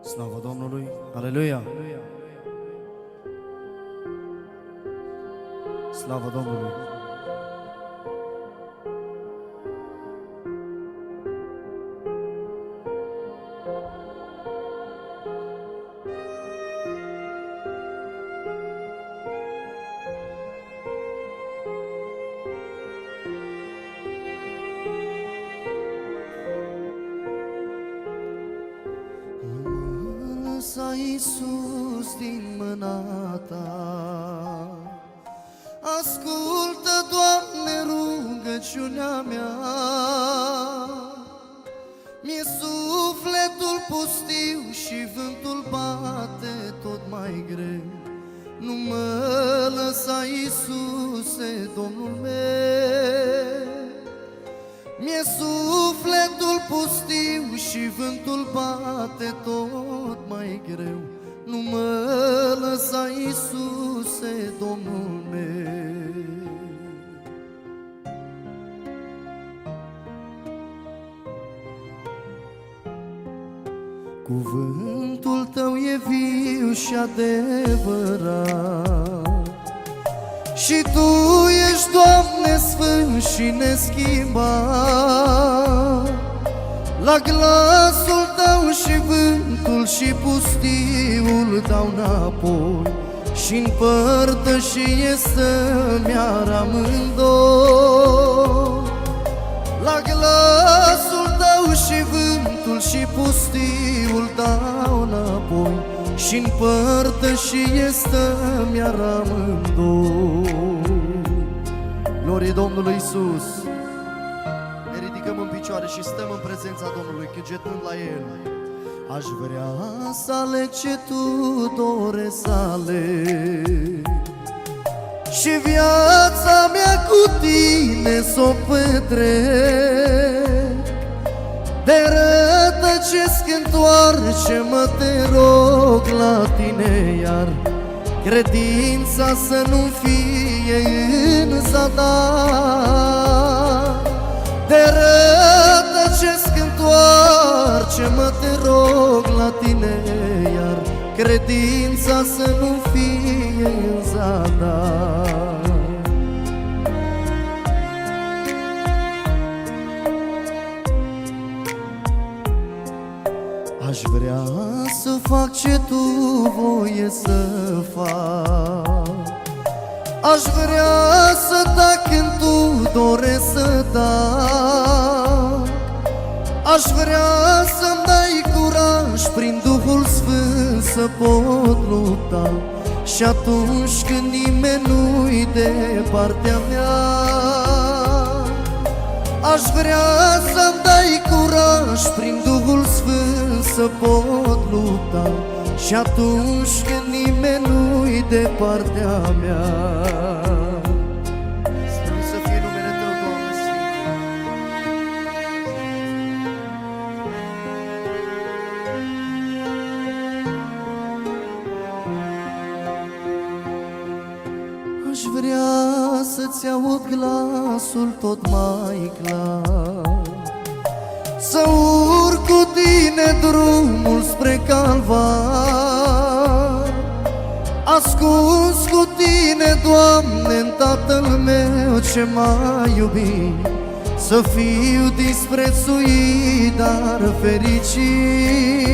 Slavă Domnului! Aleluia! Slavă Domnului! Lăsa Iisus din mâna Ta. Ascultă, Doamne, rugăciunea mea. Mi-e sufletul pustiu și vântul bate tot mai greu. Nu mă lăsa, Iisuse, Domnul meu. Mi-e sufletul pustiu și vântul bate tot mai greu. Nu mă lăsa, Iisuse, Domnul meu. Cuvântul Tău e viu și adevărat, și Tu ești, Doamne, sfânt și neschimbat. La glasul Tău și vântul și pustiul dau înapoi, și-n părtășie să-mi iar amândoi. La glasul Tău și vântul și pustiul dau înapoi, și-n părtășie să-mi iar amândoi. Glorie Domnului Iisus! Ne ridicăm în picioare și stăm în prezența Domnului, cugetând la El. Aș vrea să aleg ce Tu doresc să aleg, și viața mea cu Tine s-o petrec. De rătăcesc, întoarce-mă, te rog, la Tine iar. Credința să nu fie în zadar. De rătăcesc, întoarce-mă, te rog, la Tine iar. Credința să nu fie în zadar. Aș vrea să fac ce Tu voie să fac. Aș vrea să tac când Tu doresc să tac. Aș vrea să-mi dai curaj prin Duhul Sfânt să pot lupta, și atunci când nimeni nu-i de partea mea. Aș vrea să-mi dai curaj prin Duhul Sfânt să pot lupta, și atunci când nimeni nu-i de partea mea. Slăvit să fie numele Tău, Doamne Sfinte! Aș vrea să-ți aud glasul tot mai clar, să urc cu Tine drumul spre Calvar. Ascuns cu Tine, Doamne, în Tatăl meu ce m-a iubit, să fiu disprețuit, dar fericit.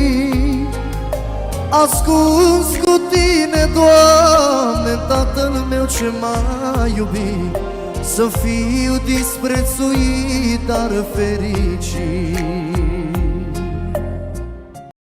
Ascuns cu Tine, Doamne, în Tatăl meu ce m-a iubit, să fiu disprețuit, dar fericit.